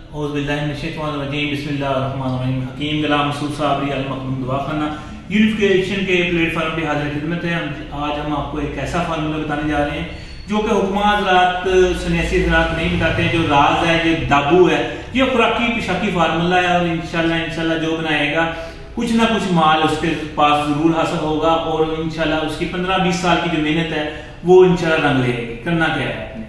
बिस्मिल्लाहिर्रहमानिर्रहीम। हकीम गुलाम मसूद साबरी अल मखदूम दवाखाना यूनिफिकेशन के प्लेटफॉर्म पे हाजिर खिदमत है। आज हम आपको एक ऐसा फार्मूला बताने जा रहे हैं जो कि हुक्मा हज़रात सन्यासी हज़रात नहीं बताते हैं, जो राज है, जो दाबू है, ये खुराकी पिशाकी फार्मूला है और इंशाल्लाह जो बनाएगा कुछ ना कुछ माल उसके पास जरूर हासिल होगा और इंशाल्लाह उसकी 15-20 साल की जो मेहनत है वो इंशाल्लाह रंग लेगी। करना क्या है आपने,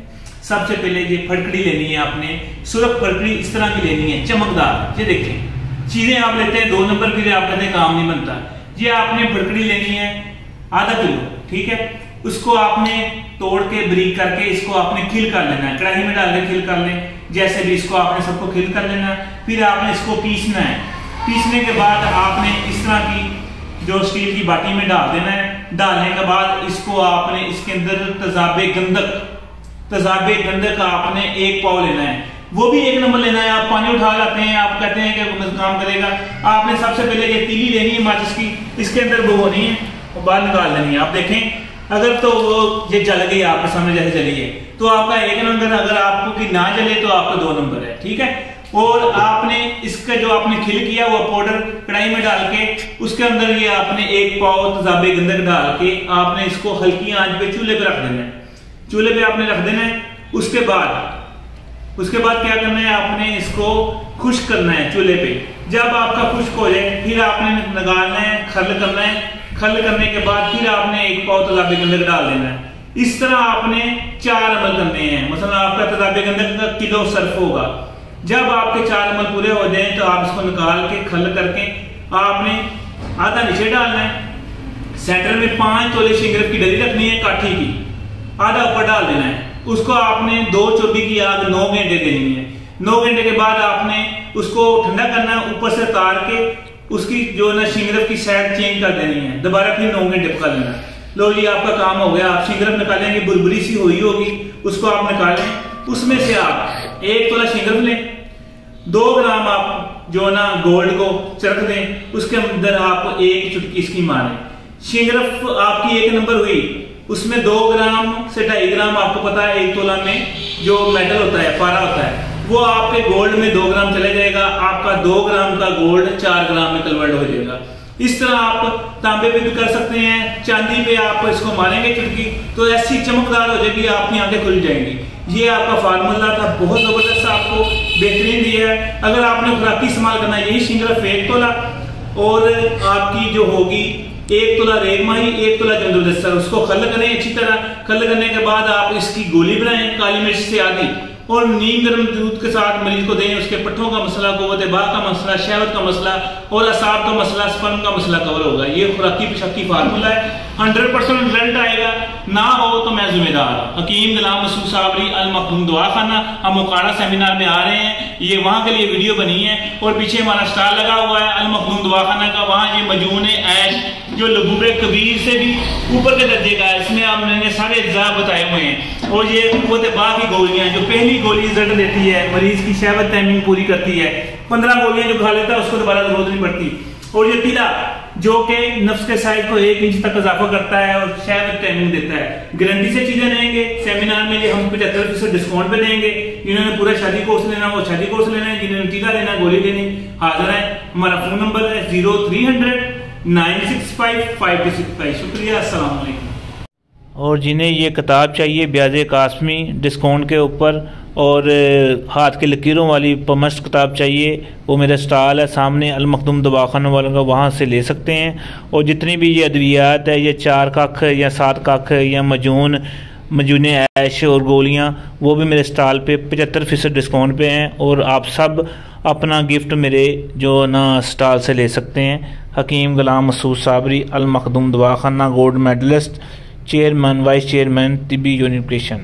सबसे पहले ये फटकड़ी लेनी है आपने, सुरख फटकड़ी इस तरह की लेनी है, चमकदार। ये देखें चीजें आप लेते हैं 2 नंबर के लिए, आप कहते हैं काम नहीं बनता। ये आपने फटकड़ी लेनी है आधा किलो, ठीक है। उसको आपने तोड़ के ब्रीक करके इसको आपने खिल कर लेना है, कढ़ाई में डाल के खिल कर लें, जैसे भी इसको आपने सबको खिल कर लेना है। फिर आपने इसको पीसना है, पीसने के बाद आपने इस तरह की जो स्टील की बाटी में डाल देना है। डालने के बाद इसको आपने इसके अंदर तजाबे गंधक आपने 1 पाव लेना है, वो भी 1 नंबर लेना है। आप पानी उठा लाते हैं, आप कहते हैं कि काम करेगा। आपने सबसे पहले ये तीली लेनी है माचिस की, इसके अंदर भगोनी है और बाहर निकाल लेनी है। आप देखें अगर तो वो ये जल गई आपके सामने जैसे जली है तो आपका 1 नंबर, अगर आपको कि ना जले तो आपका 2 नंबर है, ठीक है। और आपने इसका जो आपने खिल किया वो पाउडर कढ़ाई में डाल के उसके अंदर ये आपने 1 पाव तजाबे गंधक डाल के आपने इसको हल्की आंच पे चूल्हे पे रख देना है, चूल्हे पे आपने रख देना है। उसके बाद क्या करना है, आपने इसको खुश्क करना है चूल्हे पे। जब आपका खुश्क हो जाए फिर आपने निकालना है, खल करना है। खल करने के बाद फिर आपने 1 पाव तजाबे गंधक डाल देना है। इस तरह आपने 4 अमल करने हैं। मतलब आपका तजाबे गंधक का किलो सर्फ होगा। जब आपके 4 अमल पूरे हो जाए तो आप इसको निकाल के खल करके आपने आधा नीचे डालना है। सेंटर में 5 तोले शिंगरफ की डली रखनी है काठी की, आधा ऊपर डाल देना है। उसको आपने 2 चोटी की आग 9 घंटे देनी है। 9 घंटे के बाद आपने उसको ठंडा करना है, ऊपर से तार के उसकी जो ना शिंगरफ की साइड चेंज कर देनी है, दोबारा फिर 9 घंटे पका लेना। लो जी आपका काम हो गया। आप शिंगरफ निकालेंगे, बुरबुरी सी हुई होगी, उसको आप निकालें। उसमें से आप 1 तोला शिंगरफ लें, 2 ग्राम आप जो ना गोल्ड को चरख दें, उसके अंदर आप 1 चुटकी इसकी मारें। शिंगरफ आपकी 1 नंबर हुई, उसमें 2 ग्राम से 2.5 ग्राम आपको पता है 1 तोला में जो मेटल होता है, पारा होता है, वो आपके गोल्ड में 2 ग्राम चले जाएगा। आपका 2 ग्राम का गोल्ड 4 ग्राम में कन्वर्ट हो जाएगा। इस तरह आप तांबे पे भी कर सकते हैं, चांदी पे आप इसको मारेंगे चुटकी तो ऐसी चमकदार हो जाएगी, आपकी आंखें खुल जाएंगी। ये आपका फार्मूला था, बहुत जबरदस्त आपको बेहतरीन दिया है। अगर आपने खुराकी इस्तेमाल करना है, यही शिंगरफ 1 तोला और आपकी जो होगी 1 तोला रेगमाही, 1 तोला जंदुलदस्तर, उसको खल करें अच्छी तरह। खल करने के बाद आप इसकी गोली बनाएं काली मिर्च से आधी, और नीम गर्म दूध के साथ मरीज को दें। उसके पट्ठों का मसला, कुव्वत बा का मसला, शहवत का मसला और असाब का मसला, स्पर्म का मसला कवर होगा। ये खुराकी पिशाकी फार्मूला है, 100% रिजल्ट आएगा। ना हो तो मैं जिम्मेदार। हकीम गुलाम मसूद साबरी अल मखदूम दवाखाना, हम मोकाड़ा सेमिनार में आ रहे हैं, ये वहां के लिए वीडियो बनी है और पीछे हमारा स्टार लगा हुआ है अल मखदूम दवाखाना का। वहां ये मजून ऐश जो लबूबे कबीर से भी ऊपर के दर्जे का है, इसमें हमने सारे अज्जा बताए हुए हैं। और ये कुव्वत बा की गोलियां, जो पहली गोली रिजल्ट देती है, मरीज की शहवत तैमीन पूरी करती है। 15 गोलियां जो खा लेता है उसको दोबारा जरूरत नहीं पड़ती। और ये तिला जो कि नफ्स के साइज को 1 इंच तक इजाफा करता है और शहवत तैमीन देता है। गारंटी से चीजें लेंगे। सेमिनार में ये हम 75% डिस्काउंट पे देंगे। जिन्होंने पूरा शादी कोर्स लेना वो शादी कोर्स लेना है, जिन्होंने टीका लेना गोली लेनी हाजिर है। हमारा फोन नंबर है 0300 965 5265। शुक्रिया, अस्सलाम वालेकुम। और जिन्हें ये किताब चाहिए ब्याज़े कासमी डिस्काउंट के ऊपर और हाथ की लकीरों वाली मस्त किताब चाहिए, वो मेरा स्टॉल है सामने अल मखदूम दवाखाना वालों का, वहाँ से ले सकते हैं। और जितनी भी ये अद्वियात है, ये 4 कख या 7 कख या मजून ऐश और गोलियाँ, वो भी मेरे स्टॉल पे 75% डिस्काउंट पे हैं। और आप सब अपना गिफ्ट मेरे जो ना स्टॉल से ले सकते हैं। हकीम गुलाम मसूद साबरी अल मखदूम दवाखाना, gold medalist, chairman, vice chairman, तिब्बी यूनिफिकेशन।